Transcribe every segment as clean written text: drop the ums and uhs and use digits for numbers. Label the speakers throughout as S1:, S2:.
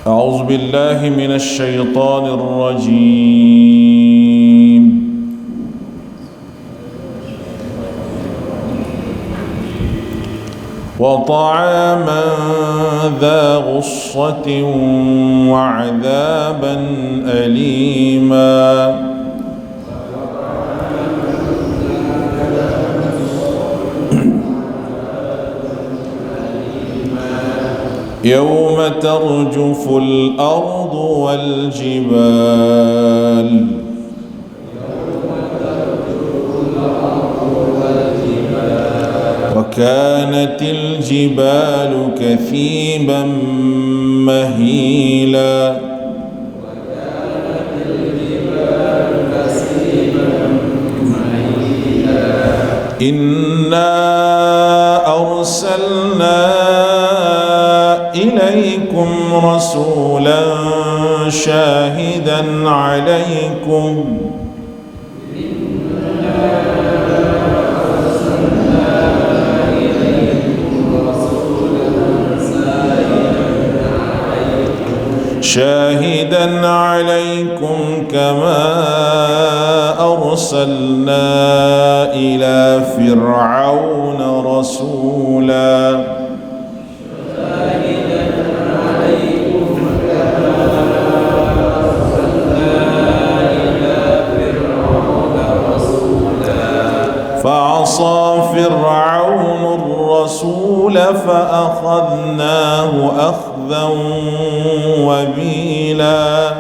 S1: أعوذ بالله من الشيطان الرجيم. وطعاما ذا غصة وعذابا أليما يوم ترجف الأرض والجبال وكانت الجبال كثيبا مهيلا إنا أرسلنا إليكم رسولا شاهدا عليكم كما أرسلنا إلى فرعون رسولا فعصى فرعون الرسول فأخذناه أخذا وبيلا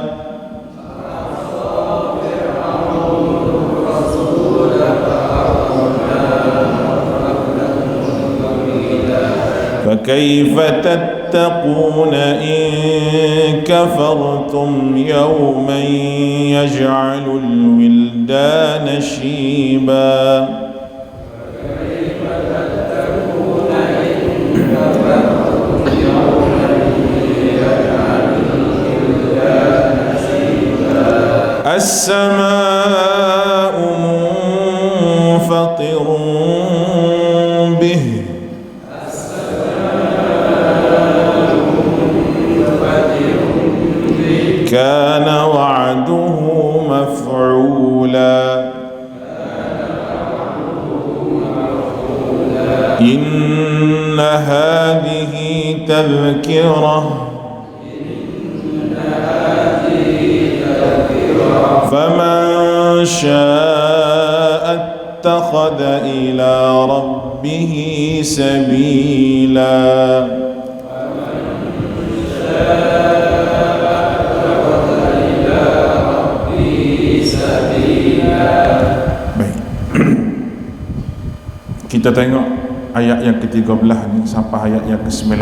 S1: فكيف تتقون إن كفرتم يوما يجعل الولدان شيبا السماء منفطر به كان وعده مفعولا إن هذه تذكرة فمن شاء اتخذ إلى ربه سبيلا Kita tengok ayat yang ke-13 ni sampai ayat yang ke-19,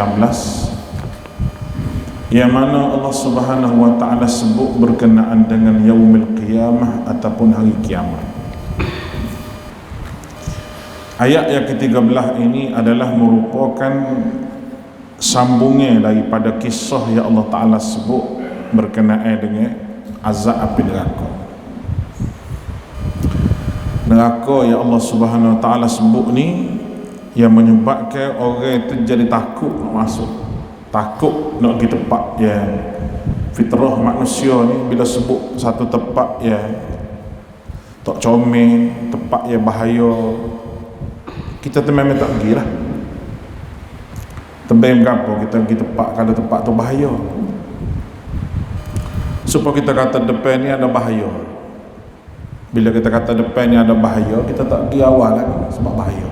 S1: yang mana Allah Subhanahu wa taala sebut berkenaan dengan yaumil qiyamah ataupun hari kiamat. Ayat yang ke-13 ini adalah merupakan sambungnya daripada kisah yang Allah Taala sebut berkenaan dengan azab api neraka. Neraka yang Allah Subhanahu wa taala sebut ni yang menyebabkan orang itu jadi takut nak masuk, takut nak pergi tempat yang fitrah manusia ni bila sebut satu tempat yang tak comel, tempat yang bahaya, kita memang tak pergilah. Tembem gapo kita pergi tempat kalau tempat tu bahaya. Supaya kita kata depan ni ada bahaya. Bila kita kata depan ni ada bahaya, kita tak pergi awal lagi sebab bahaya.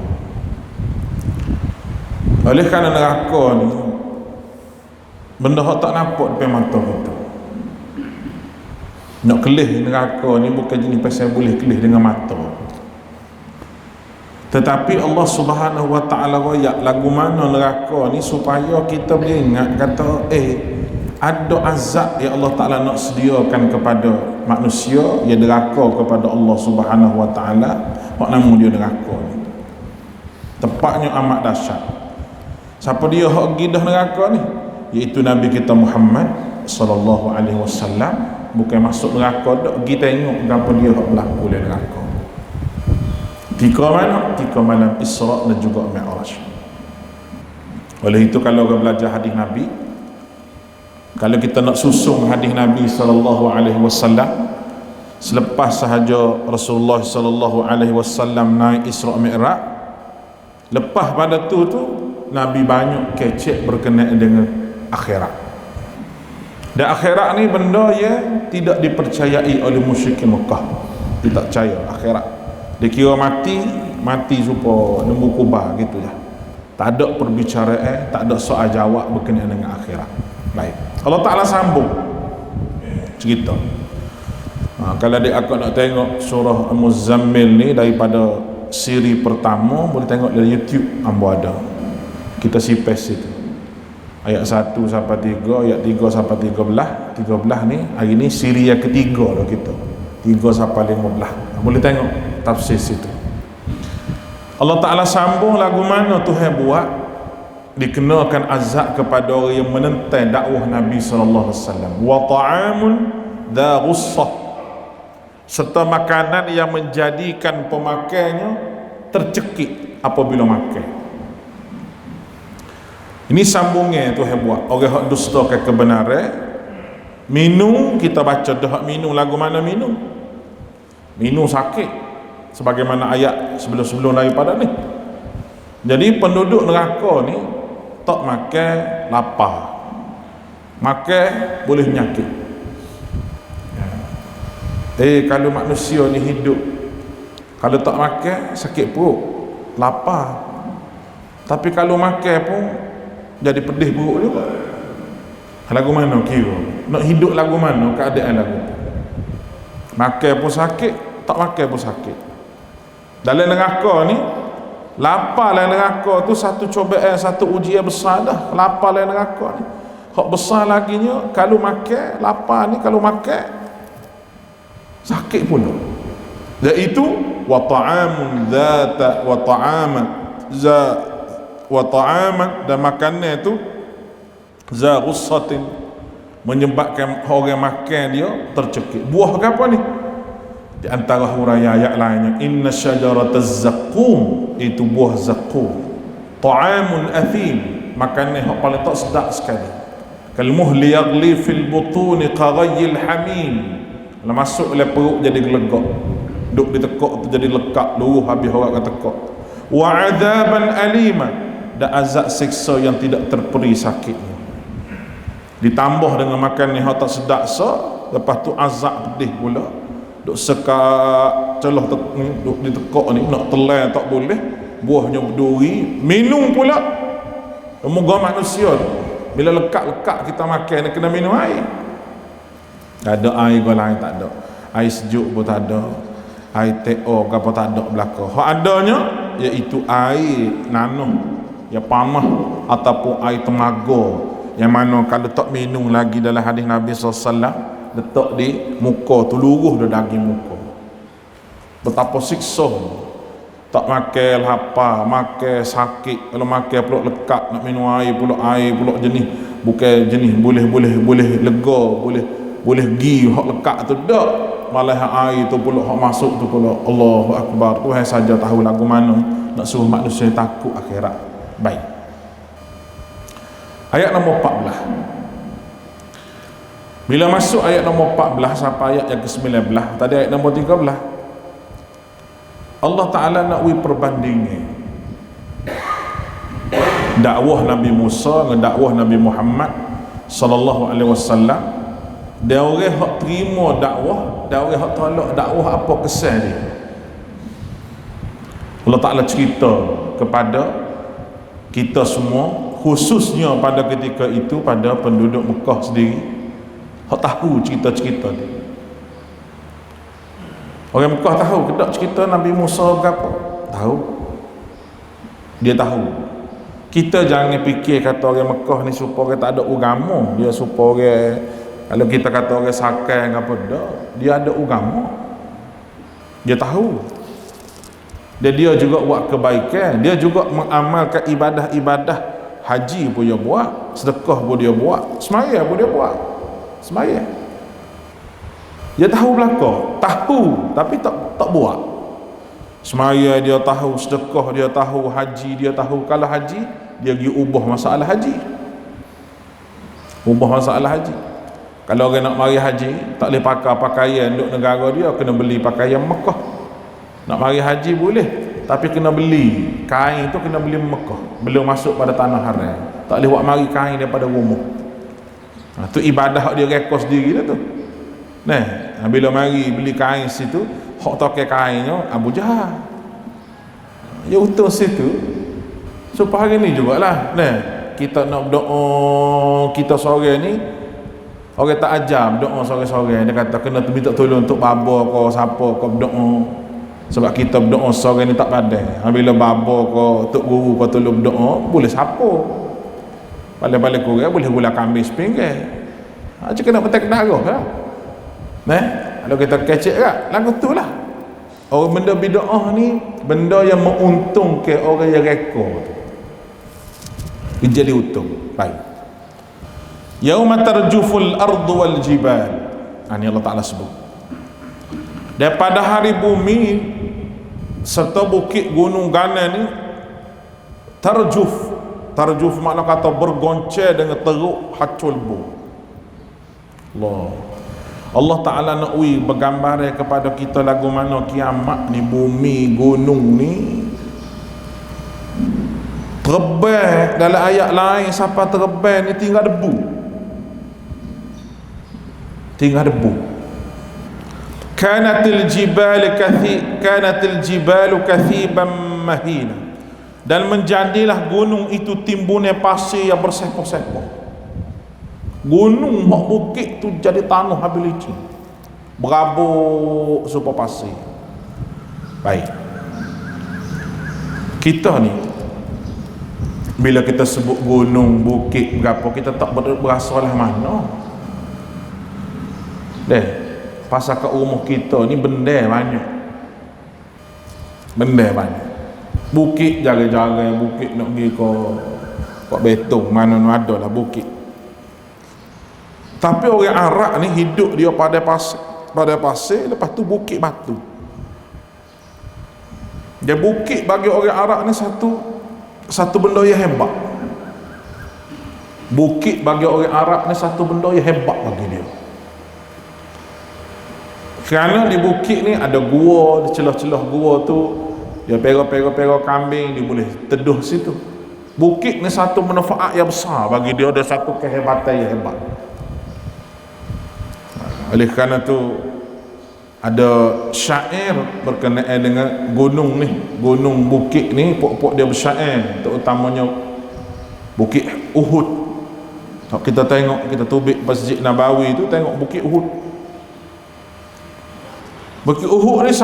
S1: Oleh kerana neraka ni benda hak tak nampak depan mata kita. Nak kelih neraka ni bukan jenis pasal boleh kelih dengan mata. Tetapi Allah Subhanahu wa taala royak lagu mana neraka ni supaya kita boleh ingat kata ada azab yang Allah Taala nak sediakan kepada manusia yang deraka kepada Allah Subhanahu wa taala, hak nama dia neraka ni. Tempatnya amat dahsyat. Siapa dia hak gidah neraka ni? Iaitu Nabi kita Muhammad sallallahu alaihi wasallam. Bukan masuk neraka dak, pergi tengok gapo dia hak berlaku di neraka. Tiga mana? Tiga malam Isra dan juga Mi'raj. Oleh itu kalau orang belajar hadis Nabi, Kalau kita nak susung hadis Nabi sallallahu alaihi wasallam, selepas sahaja Rasulullah sallallahu alaihi wasallam naik Isra Mi'raj, lepas pada tu Nabi banyak kecek berkenaan dengan akhirat. Dan akhirat ni benda yang tidak dipercayai oleh musyrikin Mekah. Dia tak percaya akhirat. Dia kira mati supaya nemu kubah gitu ya. Tak ada perbicaraan, tak ada soal jawab berkenaan dengan akhirat. Baik, Allah Ta'ala sambung cerita. Kalau aku nak tengok surah Al-Muzammil ni daripada siri pertama, boleh tengok dari YouTube, ambo ada. Kita sipes itu. Ayat 1 sampai 3, ayat 3 sampai 13. 13 ni hari ni siri yang ketiga dah kita. 3 sampai 15. Boleh tengok tafsir situ. Allah Ta'ala sambung lagu mana Tuhan buat dikenakan azab kepada orang yang menentang dakwah Nabi sallallahu alaihi wasallam. Wa ta'amun dha ghussah, serta makanan yang menjadikan pemakannya tercekik apabila makan. Ini sambungnya Tuhan buat orang hak dustakan kebenaran. Minum, kita baca dah minum lagu mana minum sakit, sebagaimana ayat sebelum-sebelum daripada ni. Jadi penduduk neraka ni tak makan lapar, makan boleh penyakit. Kalau manusia ni hidup, kalau tak makan sakit perut, lapar. Tapi kalau makan pun jadi pedih perut juga. Lagu mana kira? Nak hidup lagu mana keadaan lagu? Makan pun sakit, tak makan pun sakit. Dalam neraka ni, lapar dalam neraka tu satu cobaan, satu ujian besar dah. Lapar dalam neraka ni. Hak besar laginya kalau makan, lapar ni kalau makan sakit pula. Iaitu wa ta'amun dzata wa ta'aman dan makanan itu za ghussatin, menyebabkan orang makan dia tercekik. Buah ke apa ni? Di antara huraian ayat lainnya, inna syajarataz zaqqum, itu buah zaqqum. Ta'amun athim, makanan yang paling tak sedap sekali. Kal muhli yaghli fil butuni qaghayil hamim, kalau masuk oleh perut jadi gelegak, duk ditekuk tu jadi lekak, luruh habis orang kata tekuk. Wa adzaban alima, dan azab siksa yang tidak terperi sakitnya. Ditambah dengan makan ni tak sedap lepas tu azab pedih pula. Duk sekat celah duk ditekuk ni, nak telan tak boleh, buahnya berduri, minum pula. Moga manusia bila lekat-lekat kita makan ni kena minum air. Tak ada air ke lain, tak ada. Air sejuk pun tak ada. Air teo ke apa tak ada belakang. Hak adanya iaitu air nanuh yang panas ataupun air temaga, yang mana kalau tak minum lagi dalam hadis Nabi SAW, letak di muka tu luruh dah daging muka. Betapa siksa. Tak makan lapar, makan sakit, kalau makan pula lekat, nak minum air pula jenis bukan jenis boleh lega, boleh gi hak lekat tu dak, malah air tu pula hak masuk tu pula Allahu Akbar. Tuhan saja tahu lagu mana nak suruh manusia takut akhirat. Baik, ayat nombor 14. Bila masuk ayat nombor 14 sampai ayat yang ke-19, tadi ayat nombor 13, Allah Ta'ala nak perbandingan dakwah Nabi Musa dengan dakwah Nabi Muhammad sallallahu alaihi wasallam. Dia orang hak terima dakwah, dia orang hak tolak dakwah, apa kesan dia. Allah Ta'ala cerita kepada kita semua, khususnya pada ketika itu pada penduduk Mekah sendiri, hak tahu cerita-cerita dia. Orang Mekah tahu ke tak cerita Nabi Musa berapa? Tahu. Dia tahu. Kita jangan fikir kata orang Mekah ni supaya tak ada agama, dia supaya kalau kita kata orang sakai apa dak, dia ada agama. Dia tahu. Dan dia juga buat kebaikan, dia juga mengamalkan ibadah-ibadah. Haji pun dia buat, sedekah pun dia buat, sembahyang pun dia buat. Sembahyang. Dia tahu belaka, tahu tapi tak buat. Semaya dia tahu, sedekah dia tahu, haji dia tahu. Kalau haji dia pergi ubah masalah haji. Ubah masalah haji. Kalau orang nak mari haji, tak boleh pakai pakaian duk negara dia, kena beli pakaian Mekah. Nak mari haji boleh, tapi kena beli kain tu, kena beli Mekah, belum masuk pada tanah haram. Tak boleh buat mari kain daripada rumah. Tu ibadah dia rekod sendiri dah tu. Nah, bila mari beli kain situ, hak toke kainnya Abu Jahal. Ya utuh situ. Supaya hari ni jugalah. Nah, kita nak berdoa, kita sore ni orang tak ajar berdoa sore-sore. Dia kata kena minta tolong untuk baba kau, siapa kau berdoa. Sebab kita berdoa sore ni tak pandai. Bila baba kau, tok guru kau tolong berdoa, boleh siapa. Balik-balik kurang boleh gula kambing sepinggir. Macam kena petak darah lah. Kalau kita kecek kan, lagu tu lah. Orang benda bid'ah ni benda yang menguntungkan orang yang rekod tu. Dia jadi untung. Baik. Yauma tarjuful ardu wal jibal. Ini Allah Ta'ala sebut. Daripada hari bumi serta bukit gunung gana ni tarjuf. Tarjuf makna kata bergoncang dengan teruk hacul bu. Allah Ta'ala nak bergambar kepada kita lagu mana kiamat ni, bumi gunung ni terbang. Dalam ayat lain siapa terbang ni tinggal debu. Tinggal debu. Kanatil jibalu kathiban mahina. Dan menjadilah gunung itu timbunnya pasir yang bersepoh-sepoh. Gunung mak bukit tu jadi tanah habis licin, berabuk supaya pasir. Baik, kita ni bila kita sebut gunung, bukit berapa, kita tak berasa lah mana pasal kat rumah kita ni benda banyak. Benda banyak. Bukit jaga-jaga, bukit nak pergi kau betung, mana ada lah bukit. Tapi orang Arab ni hidup dia pada pasir, lepas tu bukit batu. Dia bukit bagi orang Arab ni satu benda yang hebat. Bukit bagi orang Arab ni satu benda yang hebat bagi dia. Kerana di bukit ni ada gua, di celah-celah gua tu dia pera kambing, dia boleh teduh situ. Bukit ni satu manfaat yang besar bagi dia, ada satu kehebatan yang hebat. Oleh kerana tu ada syair berkenaan dengan gunung ni, gunung bukit ni, pokok dia bersyair, terutamanya bukit Uhud. Kalau kita tengok, kita tubik Masjid Nabawi tu, tengok bukit Uhud. Bukit Uhud ni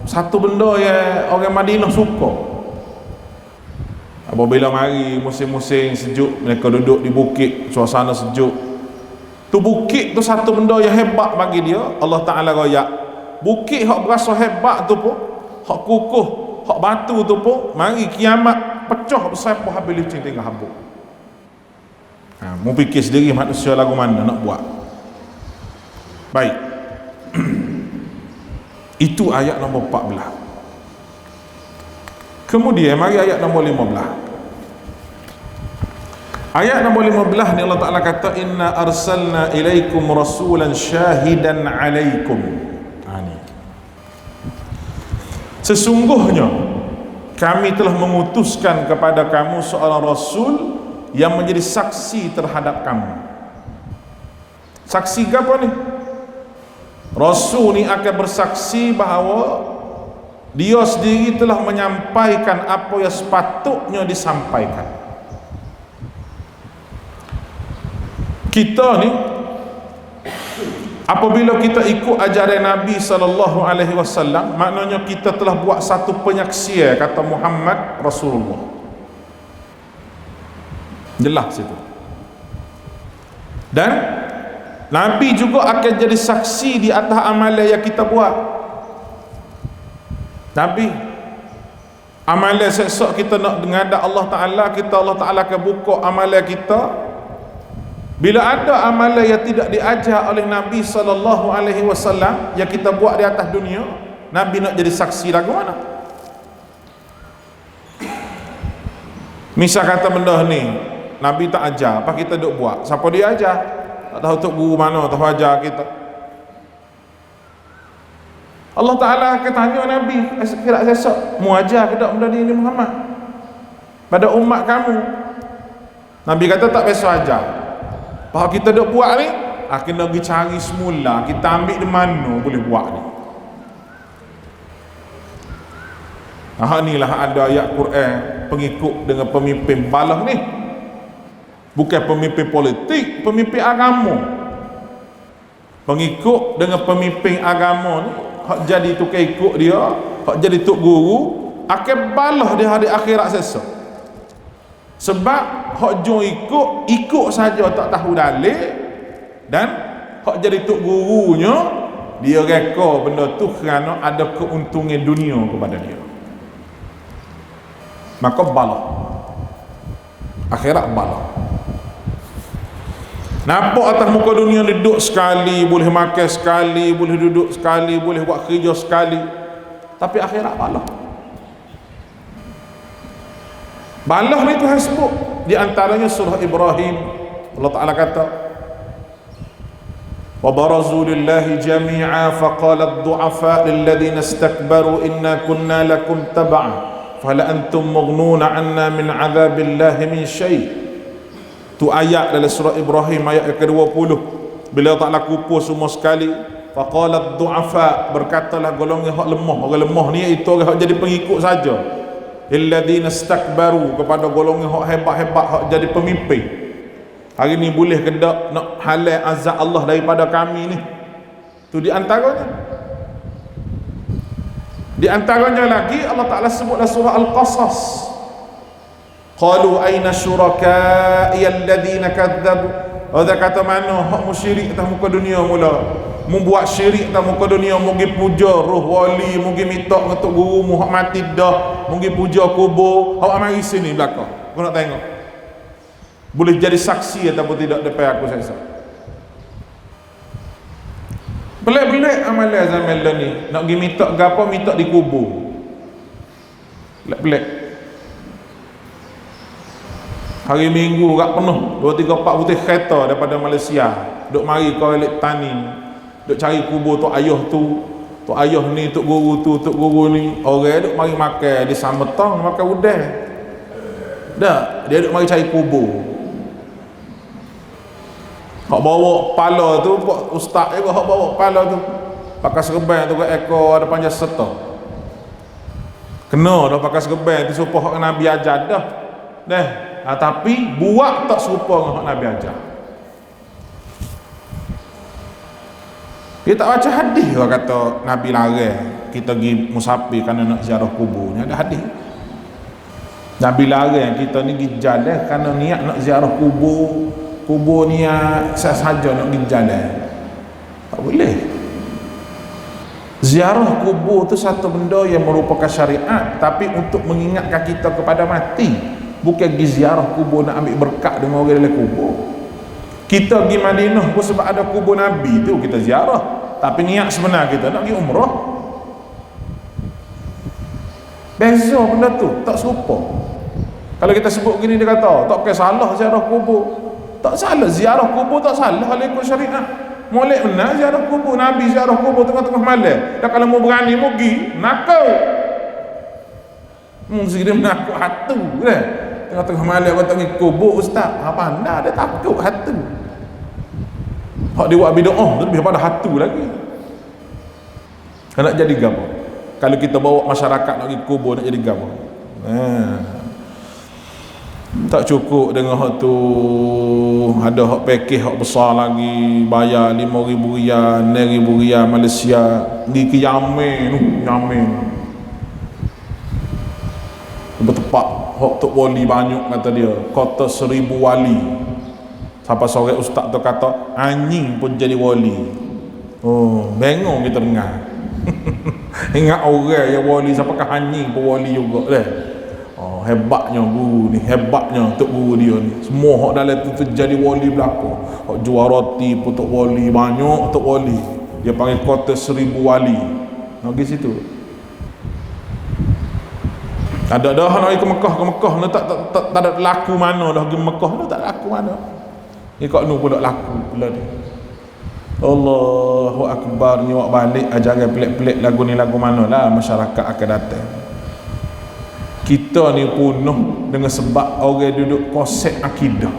S1: satu benda yang orang Madinah suka. Apabila mari musim-musim sejuk, mereka duduk di bukit, suasana sejuk. Tu bukit tu satu benda yang hebat bagi dia. Allah Ta'ala royak bukit hak berasa hebat tu pun, hak kukuh, hak batu tu pun, mari kiamat pecah besar pun habis licin tinggal habuk. Mu fikir sendiri manusia lagu mana nak buat. Baik. Itu ayat nombor 14. Kemudian mari ayat nombor 15. Ayat nombor 15 ni Allah Ta'ala kata inna arsalna ilaikum rasulan syahidan alaikum. Sesungguhnya kami telah mengutuskan kepada kamu seorang rasul yang menjadi saksi terhadap kamu. Saksi apa ni? Rasul ni akan bersaksi bahawa dia sendiri telah menyampaikan apa yang sepatutnya disampaikan. Kita ni apabila kita ikut ajaran Nabi SAW, maknanya kita telah buat satu penyaksian kata Muhammad Rasulullah. Jelas itu. Dan Nabi juga akan jadi saksi di atas amalan yang kita buat. Nabi amalan esok kita nak menghadap Allah Ta'ala, Allah Ta'ala akan buka amalan kita. Bila ada amalan yang tidak diajar oleh Nabi SAW yang kita buat di atas dunia, Nabi nak jadi saksi lagu mana? Misal kata benda ni, Nabi tak ajar, apa kita duk buat? Siapa dia ajar? Tak tahu tok guru mana tahu ajar kita. Allah Ta'ala akan tanya Nabi kira sesok, mu ajar ke tak benda ni Muhammad pada umat kamu? Nabi kata tak biasa ajar. Apa kita duk buat ni? Kena pergi cari semula, kita ambil di mana boleh buat ni. Inilah ada ayat Quran pengikut dengan pemimpin balah ni. Bukan pemimpin politik, pemimpin agama. Pengikut dengan pemimpin agama ni, hak jadi tukang ikut dia, hak jadi tok guru, akan balah di hari akhirat sesok. Sebab hak jom ikut saja tak tahu dalil, dan hak jadi tok gurunya dia reka benda tu kerana ada keuntungan dunia kepada dia. Maka balah. Akhirat balah. Nampak atas muka dunia duduk sekali, boleh makan sekali, boleh duduk sekali, boleh buat kerja sekali, tapi akhirat balah. Balah ni Tuhan sebut di antaranya surah Ibrahim. Allah Ta'ala kata, wa barazu lillahi jami'a faqala ad-du'afa lilladhina istakbaru inna kunna lakum tab'an fala antum maghnuna 'anna min 'adzabillahi min syai'. Tu ayat dalam surah Ibrahim ayat ke-20. Bila Allah Ta'ala kumpul semua sekali, faqala ad-du'afa, berkatalah golongan hak lemah. Orang lemah ni itu orang hak jadi pengikut saja. Illadzina istakbaru, kepada golongan hak hebat-hebat hak jadi pemimpin. Hari ni boleh ke tak nak halal azab Allah daripada kami ni? Tu di antaranya. Di antaranya lagi Allah Ta'ala sebut dalam surah Al-Qasas, qalu aina syuraka'i alladhina kadzabu. Ada kata mana hak musyrik atas muka dunia mula, membuat syirik atas muka dunia, mugi puja roh wali, mugi minta untuk guru mu hak mati dah, mugi puja kubur. Hak mari sini belakang, aku nak tengok boleh jadi saksi ataupun tidak depan aku saya. Belik-belik amalan zaman ni, nak pergi minta gapo, minta di kubur. Belik-belik. Hari Minggu kat penuh 2, 3, 4 putih kereta daripada Malaysia duk mari ke Elik Tani, duk cari kubur tok ayah tu, tok ayah ni, tok guru tu, tok guru ni. Orang duk mari makan di Sametang, makan udang. Dak, dia duk mari cari kubur. Hak bawa kepala tu ustaz juga, hak bawa kepala tu pakai serban tu kat ekor ada panjang serta. Kena dah pakai serban tu serupa hak Nabi ajar dah. Tapi buat tak serupa dengan hak Nabi ajar. Kita tak baca hadis orang kata Nabi larang kita pergi musafir kerana nak ziarah kubur. Ni ada hadis. Nabi larang kita ni pergi jalan kerana niat nak ziarah kubur. Kubur ni saja nak pergi jalan, tak boleh. Ziarah kubur tu satu benda yang merupakan syariat, tapi untuk mengingatkan kita kepada mati. Bukan pergi ziarah kubur nak ambil berkat dengan orang dalam kubur. Kita pergi Madinah pun sebab ada kubur Nabi tu kita ziarah, tapi niat sebenar kita nak pergi umrah. Beza benda tu, tak serupa. Kalau kita sebut gini dia kata tak kena salah ziarah kubur. Tak salah ziarah kubur, tak salah kalau ikut syariat. Molek benar ziarah kubur. Nabi ziarah kubur tengah-tengah malam. Dan kalau mau berani mau pergi, nakal. Mesti dia menakut hatu kan. Tengah-tengah malam kau tak pergi kubur ustaz. Apa anda dia takut hatu. Hak dia buat bid'ah tu lebih pada hatu lagi. Nak jadi gapo? Kalau kita bawa masyarakat nak pergi kubur nak jadi gapo? Tak cukup dengan hak tu, ada hak package hak besar lagi, bayar 5,000 riyal, 6,000 riyal Malaysia, pergi ke Yamen tu, Yamen tempat hak tok wali banyak kata dia, kota 1,000 wali. Sampai sore ustaz tu kata anjing pun jadi wali. Oh, bengong kita dengar. Ingat orang yang wali siapakah anjing pun wali juga dah. Oh, hebatnya guru ni, hebatnya tok guru dia ni. Semua hak dalam tu jadi wali belaka. Hak jual roti pun tok wali, banyak tok wali. Dia panggil kota 1,000 wali. Nak pergi situ. Ada dah nak ke Mekah ni tak ada laku mana dah pergi Mekah ni tak laku mana. Ikut nu pun tak laku pula dia. Allahu akbar, ni awak balik ajaran pelik-pelik lagu ni lagu mana lah masyarakat akan datang. Kita ni penuh dengan sebab orang duduk konsep akidah.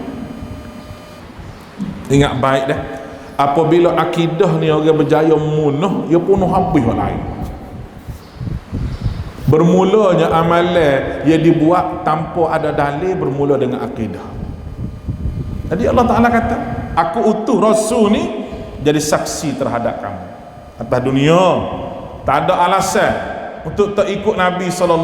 S1: Ingat baik dah. Apabila akidah ni orang berjaya munuh, ia penuh habis orang lain. Bermulanya amalan yang dibuat tanpa ada dalil bermula dengan akidah. Jadi Allah Ta'ala kata, aku utuh Rasul ni jadi saksi terhadap kamu atas dunia. Tak ada alasan untuk tak ikut Nabi SAW.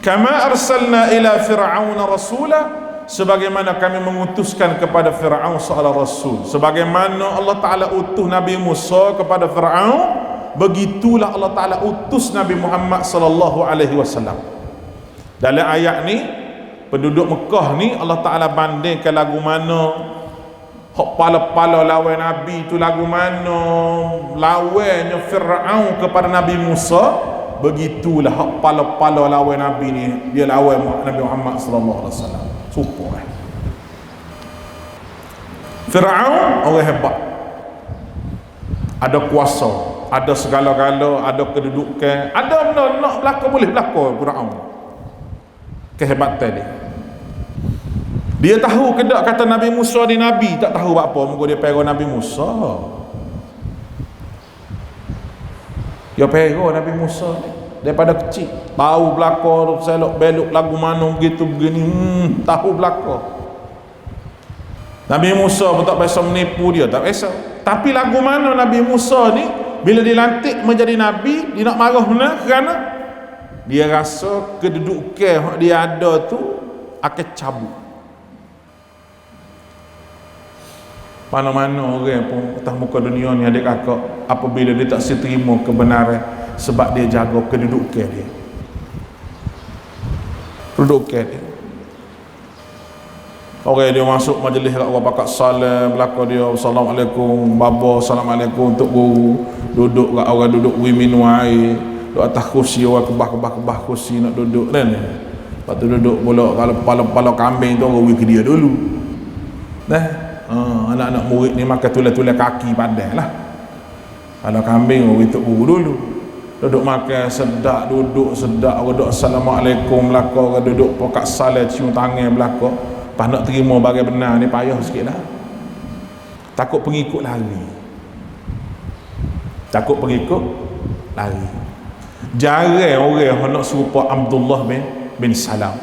S1: Kama arsalna ila fir'auna rasula, sebagaimana kami mengutuskan kepada Fir'aun seorang Rasul. Sebagaimana Allah Ta'ala utuh Nabi Musa kepada Fir'aun, begitulah Allah Ta'ala utus Nabi Muhammad SAW. Dalam ayat ni, penduduk Mekah ni Allah Ta'ala bandingkan lagu mana hak pala-pala lawan Nabi tu lagu mana, lawannya Fir'aun kepada Nabi Musa, begitulah hak pala-pala lawan Nabi ni dia lawan Nabi Muhammad SAW. Supaya Fir'aun orang hebat, ada kuasa, ada segala-gala, ada kedudukan, ada benda nak berlaku boleh berlaku. Fir'aun kehebatan dia. Dia tahu ke tak kata Nabi Musa ni Nabi? Tak tahu apa, muka dia pergi Nabi Musa. Dia pergi Nabi Musa ni daripada kecil. Tahu belakang, selok belok lagu mana begitu begini, tahu belakang. Nabi Musa pun tak biasa menipu dia, tak biasa. Tapi lagu mana Nabi Musa ni bila dilantik menjadi Nabi, dia nak marah benar kerana dia rasa kedudukan dia ada tu akan cabut. Mana-mana orang pun atas muka dunia ni adik kakak, apabila dia tak seterima kebenaran sebab dia jaga kedudukan dia, kedudukan dia. Orang dia masuk majlis kat orang pakat salam, belakang dia assalamualaikum baba, assalamualaikum untuk guru, duduk kat orang duduk minum air, duduk atas kursi, orang kebah kursi nak duduk kan. Lepas tu duduk pula kalau kepala-kepala kambing tu orang wik dia dulu. Anak-anak murid ni makan tulang-tulang kaki padang lah. Kalau kambing orang itu dulu duduk makan sedap, duduk sedap, orang duduk assalamualaikum belakang, orang duduk pokat salat cium tangan belakang. Lepas nak terima bagai benar ni payah sikit lah. Takut pengikut lari, takut pengikut lari. Jarang orang yang nak serupa Abdullah bin Salam,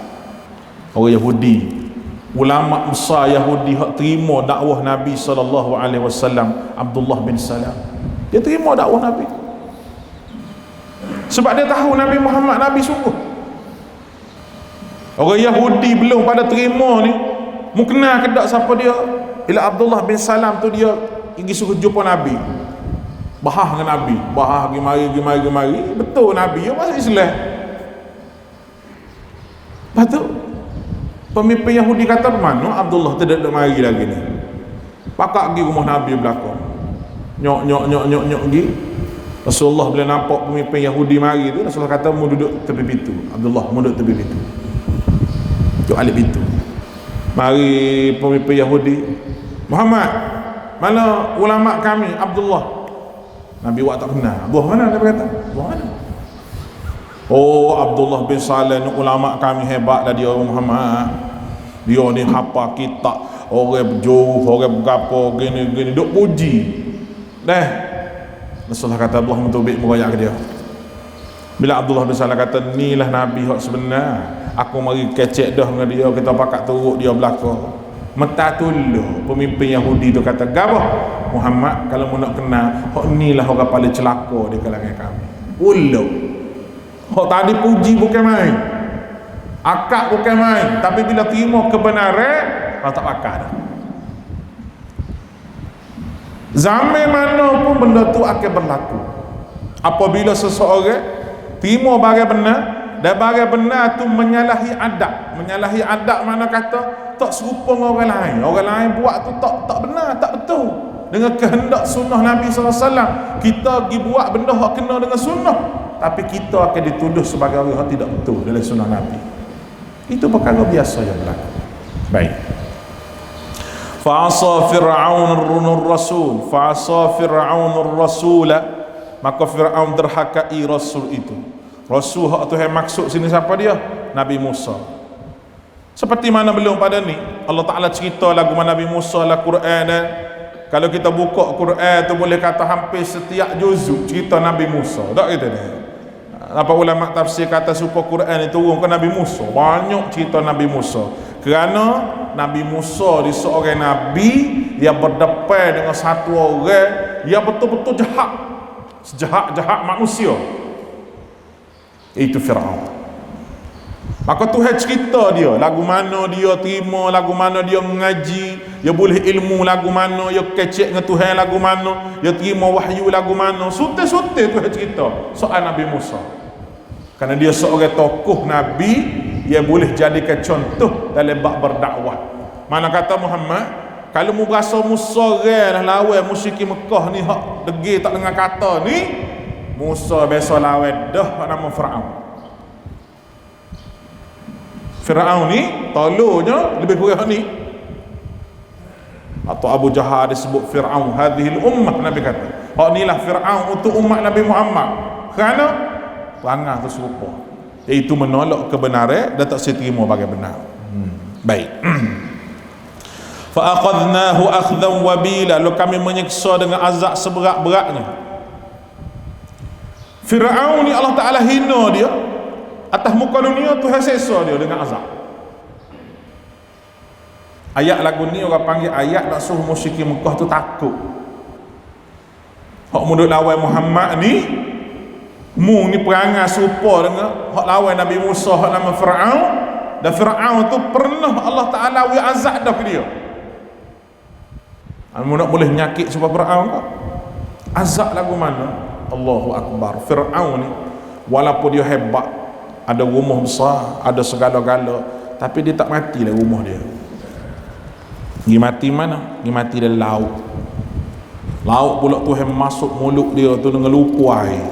S1: orang Yahudi, ulama besar Yahudi hak terima dakwah Nabi SAW. Abdullah bin Salam, dia terima dakwah Nabi sebab dia tahu Nabi Muhammad Nabi sungguh. Orang Yahudi belum pada terima ni, mu kenal ke tak siapa dia? Bila Abdullah bin Salam tu dia pergi suruh jumpa Nabi, bahah dengan Nabi, bahah pergi mari, betul Nabi dia masuk Islam. Lepas tu pemimpin Yahudi kata, mana Abdullah tidak mari lagi ni. Pakak pergi rumah Nabi belakang, nyok pergi. Rasulullah bila nampak pemimpin Yahudi mari tu, Rasulullah kata mu duduk tepi pintu. Abdullah mu duduk tepi pintu, duduk alih pintu. Mari pemimpin Yahudi, Muhammad, mana ulama kami Abdullah? Nabi awak tak kenal. Abdullah mana? Dia kata Abdullah mana? Oh, Abdullah bin Salam ni ulama kami hebat lah dia, Muhammad. Dia ni hafal kitab, orang berjauh, orang bergapo, gini duk puji. Dah Rasulullah kata Allah mentubik merayak ke dia. Bila Abdullah bin Salam kata inilah Nabi hak sebenar, aku mari kecek dah dengan dia, kita pakat teruk dia belakang. Metatullah pemimpin Yahudi tu kata, gabah Muhammad kalau mu nak kenal hak inilah orang paling celaka di kalangan kami. Uluk hak tadi puji bukan main, akak bukan main, tapi bila terima kebenaran tak akak dah. Zaman mana pun benda tu akan berlaku. Apabila seseorang terima barang benar dan barang benar tu menyalahi adab. Menyalahi adab mana kata tak serupa dengan orang lain. Orang lain buat tu tak benar, tak betul dengan kehendak sunnah Nabi SAW. Kita pergi buat benda yang kena dengan sunnah, tapi kita akan dituduh sebagai orang yang tidak betul dalam sunnah Nabi. Itu perkara biasa yang berlaku. Baik. Fa'asa Fir'aun rasul, fa'asa Fir'aun rasula, maka Fir'aun derhakai rasul itu. Rasul hak Tuhan maksud sini siapa dia? Nabi Musa. Seperti mana belum pada ni Allah Ta'ala cerita lagu Nabi Musa lah Quran dan kalau kita buka Quran tu boleh kata hampir setiap juzuk cerita Nabi Musa. Tak kita ni. Apa ulama tafsir kata supaya Quran itu turun ke Nabi Musa. Banyak cerita Nabi Musa. Kerana Nabi Musa dia seorang nabi yang berdepan dengan satu orang yang betul-betul jahat. Sejahat-jahat manusia. Itu Fir'aun. Maka Tuhan cerita dia lagu mana dia terima, lagu mana dia mengaji, dia boleh ilmu lagu mana, dia kecek dengan Tuhan lagu mana, dia terima wahyu lagu mana. Sutil-sutil Tuhan cerita soal Nabi Musa. Kerana dia seorang tokoh Nabi yang boleh jadikan contoh dalam bab berdakwah. Mana kata Muhammad, kalau mu rasa Musa orang lawan musyrik Mekah ni hak degil tak dengar kata ni, Musa biasa lawan dah nama Firaun. Firaun ni tolongnya lebih kurang ni. Atau Abu Jahal disebut Firaun hadhil ummah, Nabi kata hak inilah Firaun untuk umat Nabi Muhammad. Kerana perangai tu serupa, iaitu menolak kebenaran dan tak seterima bagi benar. Baik. Fa aqadnahu akhdhan wabila, lalu kami menyiksa dengan azab seberat-beratnya. Firaun ni Allah Ta'ala hina dia atas muka dunia, Tuhan seksa dia dengan azab. Ayat lagu ni orang panggil ayat nak suruh musyrikin Mekah tu takut. Hak muduk lawan Muhammad ni, mu ni perangai serupa dengan hak lawan Nabi Musa hak nama Fir'aun. Dan Fir'aun tu pernah Allah Ta'ala wi azab dah ke dia. Mu nak boleh nyakit sebab Fir'aun tak? Azab lagu mana? Allahu Akbar. Fir'aun ni walaupun dia hebat, ada rumah besar, ada segala-gala, tapi dia tak mati lah rumah dia. Dia mati mana? Dia mati dalam laut. Laut pula Tuhan masuk mulut dia tu dengan lupu air.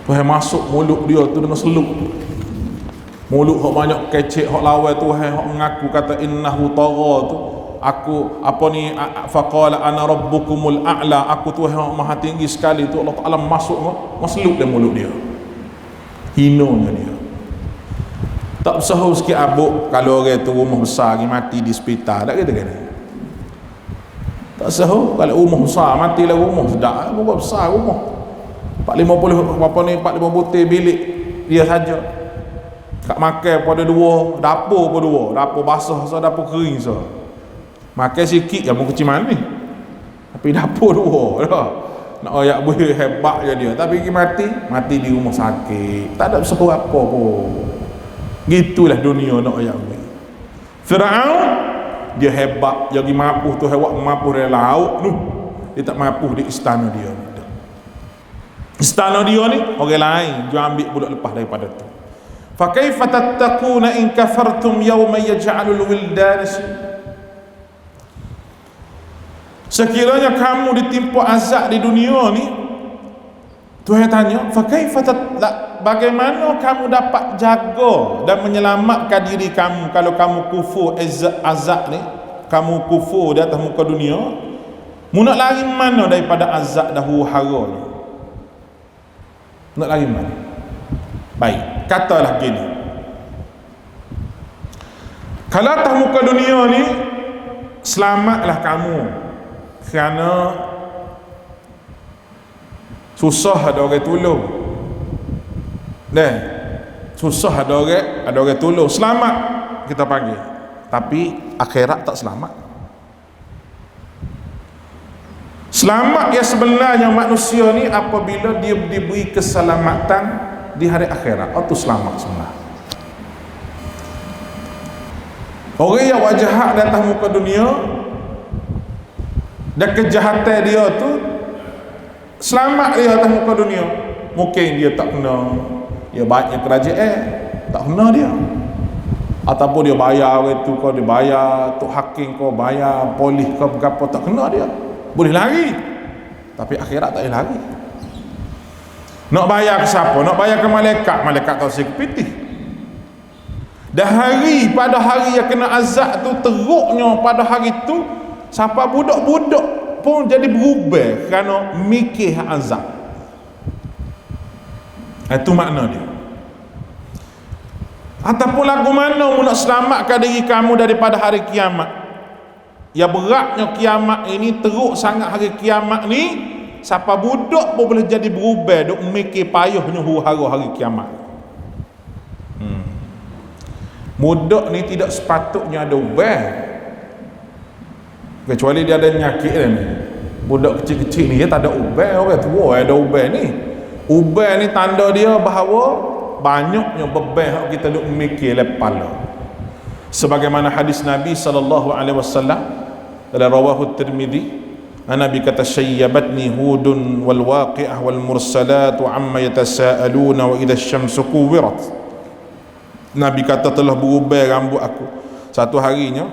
S1: Tuhan masuk mulut dia tu dengan seluk. Mulut hak banyak kecek, hak lawan Tuhan, hak mengaku kata innahu tagha tu, aku apa ni, faqala ana rabbukumul a'la, aku Tuhan yang maha tinggi sekali tu. Allah Ta'ala masuk seluk dalam mulut dia. Hinonya dia. Tak bersahur sikit abuk kalau orang tu rumah besar pergi mati di hospital, tak kata kena. Tak sahur kalau rumah besar matilah rumah sedap, rumah besar rumah 450 berapa ni, 45 butir bilik dia saja. Kat makan pada dua, dapur pun dua, dapur basah so dapur kering so. Makan sikit yang mau kecil mana ni. Tapi dapur dua dah. Nak ayak boleh hebat je dia, tapi pergi mati di rumah sakit, tak ada sesuatu apa pun. Gitulah dunia nak ayak boleh. Firaun dia hebat, dia pergi mapuh tu hebat mapuh dari laut tu, dia tak mapuh di istana dia. Istana dia ni orang lain dia ambil pula lepas daripada tu. Fa kaifa tattaquna in kafartum yawma yaj'alul wildan. Sekiranya kamu ditimpa azab di dunia ni, Tuhan tanya, fa kaifa bagaimana kamu dapat jaga dan menyelamatkan diri kamu kalau kamu kufur azab ni, kamu kufur di atas muka dunia, mu nak lari mana daripada azab dah huru-hara ni? Nak lari mana? Baik, katalah gini, kalau atas muka dunia ni selamatlah kamu, kerana susah ada orang tolong. Susah ada orang tolong, selamat kita panggil. Tapi akhirat tak selamat. Selamat yang sebenarnya manusia ni apabila dia diberi keselamatan di hari akhirat, itu selamat sebenarnya. Orang yang jahat di atas muka dunia dan kejahatan dia tu selamat dia atas muka dunia. Mungkin dia tak kena, dia banyak kerajaan tak kena dia, ataupun dia bayar orang tu, kau dia bayar tok hakim, kau bayar polis kau berapa, tak kena dia, boleh lari. Tapi akhirat tak boleh lari. Nak bayar ke siapa? Nak bayar ke malaikat? Malaikat tahu si kepitih. Dah pada hari yang kena azab tu, teruknya pada hari tu sampai budak-budak pun jadi berubah kerana mikir azab. Itu makna dia. Ataupun lagu mana mu nak selamatkan diri kamu daripada hari kiamat? Ya beratnya kiamat ini, teruk sangat hari kiamat ni, sampai budak pun boleh jadi berubah duk mikir payahnya huru-hara hari kiamat. Budak ni tidak sepatutnya ada ubah, kecuali dia ada penyakit ni. Budak kecil-kecil ni dia tak ada ubah, orang tua ada ubah ni. Ubah ni tanda dia bahawa banyaknya beban kita duk mikir lepala. Sebagaimana hadis Nabi SAW dalam rawahu Tirmidzi, Nabi kata syayyabatni hudun wal waqi'ah wal mursalat wa amma yatasaaluna wa idha asy-syamsu kuwirat. Nabi kata telah berubah rambut aku. Satu harinya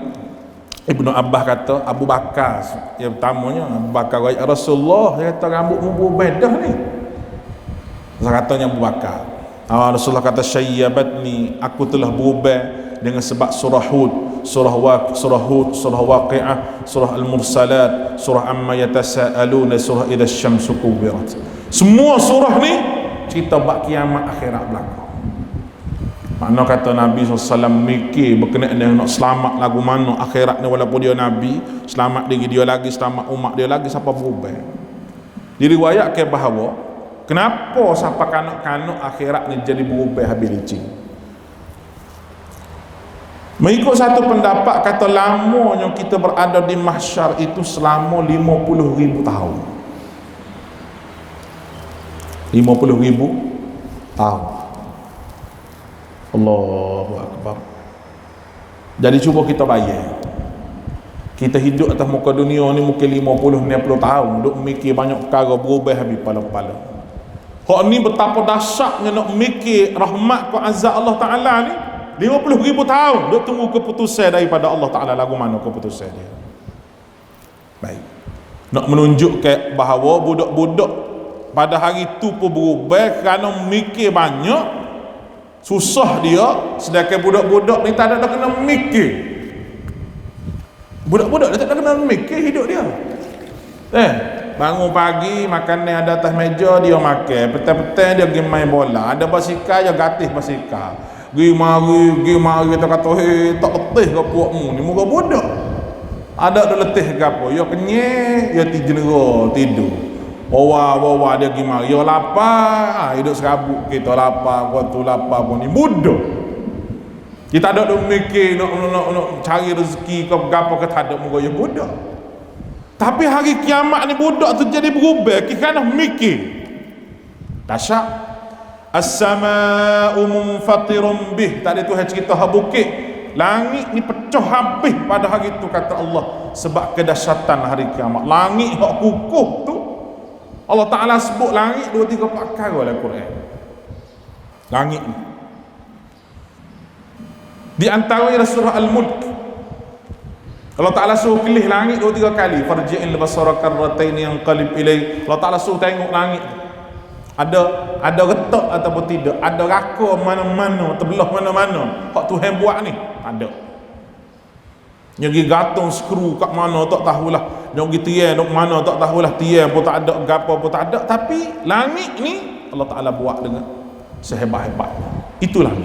S1: Ibnu Abbas kata, Abu Bakar yang pertamanya, Abu Bakar ya Rasulullah, dia kata rambutmu berubah dah ni. Katanya Abu Bakar, Rasulullah kata syayyabatni, aku telah berubah dengan sebab surah Hud, surah Hud, surah Waqi'ah, surah Al-Mursalat, surah Amma Yatasaaluna, surah Idza Asy-Syamsu Kuwirat. Semua surah ni cerita bab kiamat akhirat berlaku. Makna kata Nabi SAW mikir berkenaan dengan nak selamat lagu mana akhirat ni, walaupun dia Nabi, selamat diri dia lagi, selamat umat dia lagi, siapa berubah. Diriwayatkan bahawa kenapa sampai kanak-kanak akhirat ni jadi berubah habis licin? Mengikut satu pendapat kata lamanya kita berada di mahsyar itu selama 50,000 tahun. 50,000 tahun. Allahu Akbar. Jadi cuba kita bayar. Kita hidup atas muka dunia ni mungkin 50-60 tahun, duk mikir banyak perkara, berubah habis kepala-kepala. Hak ni betapa dahsyatnya nak mikir rahmat ke azab Allah Ta'ala ni. 50,000 tahun duk tunggu keputusan daripada Allah Ta'ala. Lagu mana keputusan dia? Baik, nak menunjukkan bahawa budak-budak pada hari tu pun berubah kerana mikir banyak. Susah dia, sedangkan budak-budak ni tak ada kena mikir. Budak-budak dia tak ada kena mikir hidup dia. Bangun pagi makan ni ada atas meja dia makan, petang-petang dia pergi main bola, ada basikal dia gatih basikal, pergi mari kita kata tak letih ke puakmu ni, muka budak ada letih ke apa, dia kenyang dia tidur wawa dia pergi mari, dia lapar, hidup serabut kita lapar, kau tu lapar pun ni budak. Kita ada duk mikir nak cari rezeki ke apa ke, tak ada, muka dia budak. Tapi hari kiamat ni budak tu jadi berubah kerana mikir. Dahsyat. As-samaa'u munfatirun bih. Tadi Tuhan cerita hak bukit, langit ni pecah habis pada hari tu kata Allah, sebab kedahsyatan hari kiamat. Langit hak kukuh tu Allah Ta'ala sebut langit 2-3 perkara dalam Quran. Langit ni di antaranya surah Al-Mulk, Allah Ta'ala suruh pilih langit 2-3 kali. Farji'il basara karratain yanqalib ilai. Allah Ta'ala suruh tengok langit, ada retak ataupun tidak, ada raka mana-mana, terbelah mana-mana. Hak Tuhan buat ni ada. Yang pergi gantung skru kat mana tak tahulah, yang pergi tiang dok mana tak tahulah, tiang pun tak ada, gapo pun tak ada. Tapi langit ni Allah Ta'ala buat dengan sehebat-hebatnya. Itulah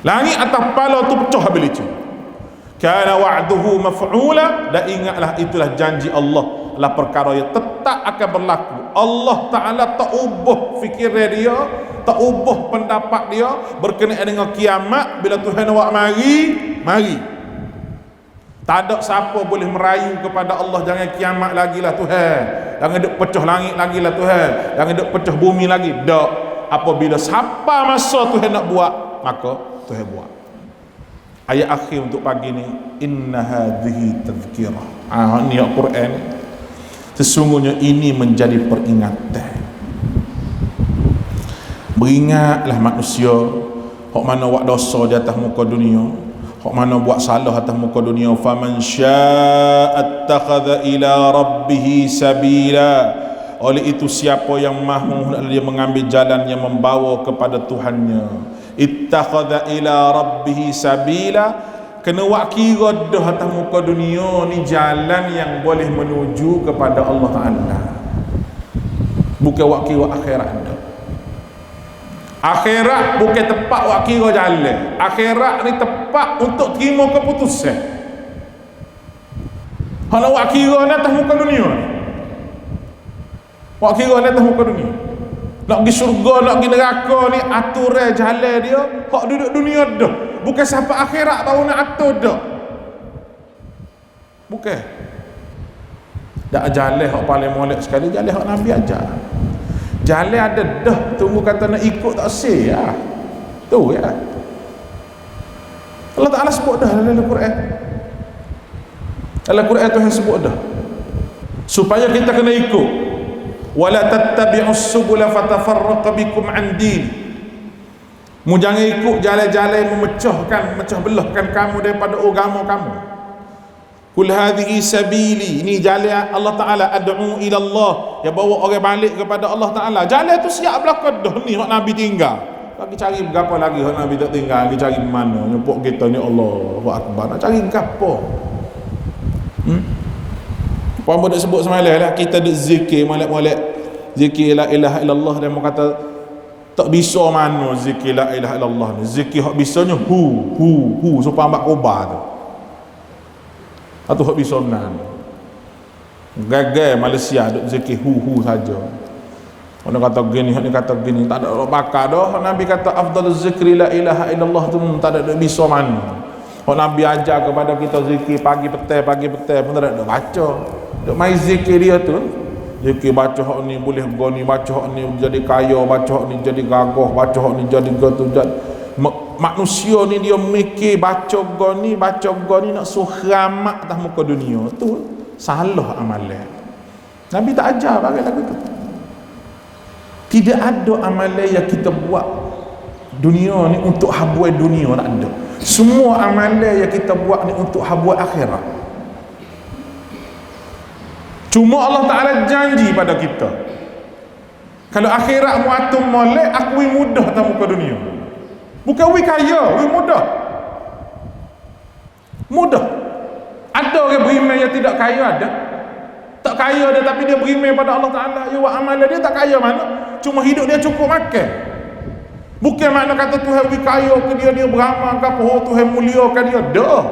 S1: langit atas kepala tu pecah habis licin. Kana wa'duhu maf'ula, dan ingatlah itulah janji Allah, lah perkara yang tetap akan berlaku. Allah Ta'ala tak ubah fikiran dia, tak ubah pendapat dia berkenaan dengan kiamat. Bila Tuhan nak mari. Tak ada siapa boleh merayu kepada Allah, jangan kiamat lagi lah Tuhan, jangan duk pecah langit lagi lah Tuhan, jangan duk pecah bumi lagi. Tak. Apabila siapa masa Tuhan nak buat, maka Tuhan buat. Ayat akhir untuk pagi ni, inna hadhihi tadhkirah. Ni Al-Quran, sesungguhnya ini menjadi peringatan. Beringatlah manusia, hak mana buat dosa di atas muka dunia, hak mana buat salah atas muka dunia. Faman syaa'a attakhadha ila rabbih sabila. Oleh itu siapa yang mahu dia mengambil jalan yang membawa kepada Tuhannya, ittakhadha ila rabbih sabila, kena buat kira dah atas muka dunia ni jalan yang boleh menuju kepada Allah Ta'ala, bukan buat kira akhirat dah. Akhirat bukan tempat buat kira jalan. Akhirat ni tempat untuk terima keputusan. Kalau buat kira ni atas muka dunia ni, buat kira ni atas muka dunia, nak pergi syurga, nak pergi neraka ni aturan jalan dia hak duduk dunia dah, bukan sampai akhirat baru nak atur dah. Bukan. Tak jalan hak paling molek sekali, jalan hak Nabi ajar. Jalan ada dah, tunggu kata nak ikut tak sih ya. Tu ya. Allah Ta'ala sebut dah dalam Al-Quran. Dalam Al-Quran Tuhan sebut dah supaya kita kena ikut. Wala tattabi'us subula fatafarraqa bikum an din. Mu jangan ikut jalan-jalan memecah belahkan kamu daripada agama kamu. Kul hadhihi sabili, ini jalan Allah Ta'ala, ad'u ila Allah, yang bawa orang balik kepada Allah Ta'ala. Jalan tu siap belakang dah ni hak Nabi tinggal. Lagi cari berapa lagi hak Nabi tak tinggal, lagi cari mana nyepuk kita ni Allahu Akbar. Nak cari gapo? Apa dak sebut semalam lah, kita duk zikir molek-molek zikir la ilaha illallah, dan mau kata tak bisa mana zikir la ilaha illallah ni. Zikir hak bisanya hu supaya ambak kobar tu. Atau hak bisa nan. Gagal Malaysia duk zikir hu saja. Orang kata gini, hak ni kata gini, tak ada bakar dah. Nabi kata afdaluz zikri la ilaha illallah tu tak ada bisa mana. Hak Nabi ajar kepada kita zikir pagi petang pun tak ada baca. Duk mai zikir dia tu. Zikir baca hak ni boleh goni, baca hak ni jadi kaya, baca hak ni jadi gagah, baca hak ni jadi gitu. Manusia ni dia mikir baca goni nak suhramak atas muka dunia. Tu salah amalan. Nabi tak ajar bagi lagu tu. Tidak ada amalan yang kita buat dunia ni untuk habuai dunia, tak ada. Semua amalan yang kita buat ni untuk habuai akhirat. Cuma Allah Ta'ala janji pada kita, kalau akhirat muatum molek, aku mudah atas muka dunia. Bukan kaya, mudah. Ada orang beriman yang tidak kaya, ada. Tak kaya dia tapi dia beriman pada Allah Ta'ala. Ya, amalan dia tak kaya mana, cuma hidup dia cukup makan. Bukan makna kata Tuhan kaya ke dia beramal ke apa, Tuhan muliakan dia. Dah.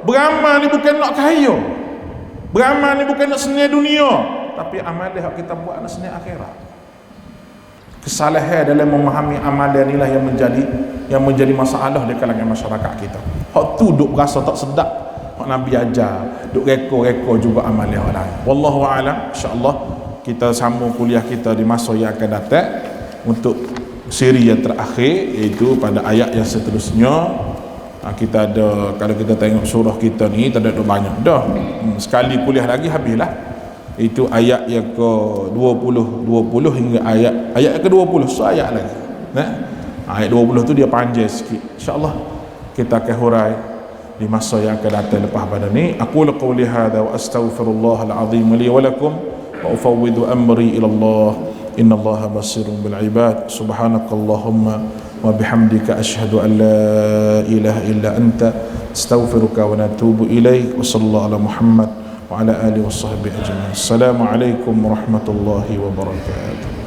S1: Beramal ni bukan nak kaya. Beramal ni bukan nak senang dunia, tapi amalan yang kita buat nak senang akhirat. Kesalahan dalam memahami amalan inilah yang menjadi masalah di kalangan masyarakat kita. Hak tu duk berasa tak sedap. Hak Nabi ajar, duk reko-reko juga amalan orang lain. Wallahu a'lam. Insya-Allah kita sambung kuliah kita di masa yang akan datang untuk siri yang terakhir, iaitu pada ayat yang seterusnya. Kita ada, kalau kita tengok surah kita ni tak ada banyak dah. Sekali kuliah lagi habislah. Itu ayat yang ke-20 hingga ayat ke-20, so ayat lagi. Ayat 20 tu dia panjang sikit. Insya-Allah kita akan hurai di masa yang akan datang lepas pada ni. Aku qauli hadza wa astaghfirullahal azim li wa lakum wa ufawwidu amri ila Allah. Innallaha basirun bil ibad. Subhanakallahumma wa bihamdika asyhadu an la ilaha illa anta astaghfiruka wa natubu ilaik. Wa sallallahu ala Muhammad wa ala alihi wa sahbihi ajma'in. Assalamualaikum warahmatullahi wabarakatuh.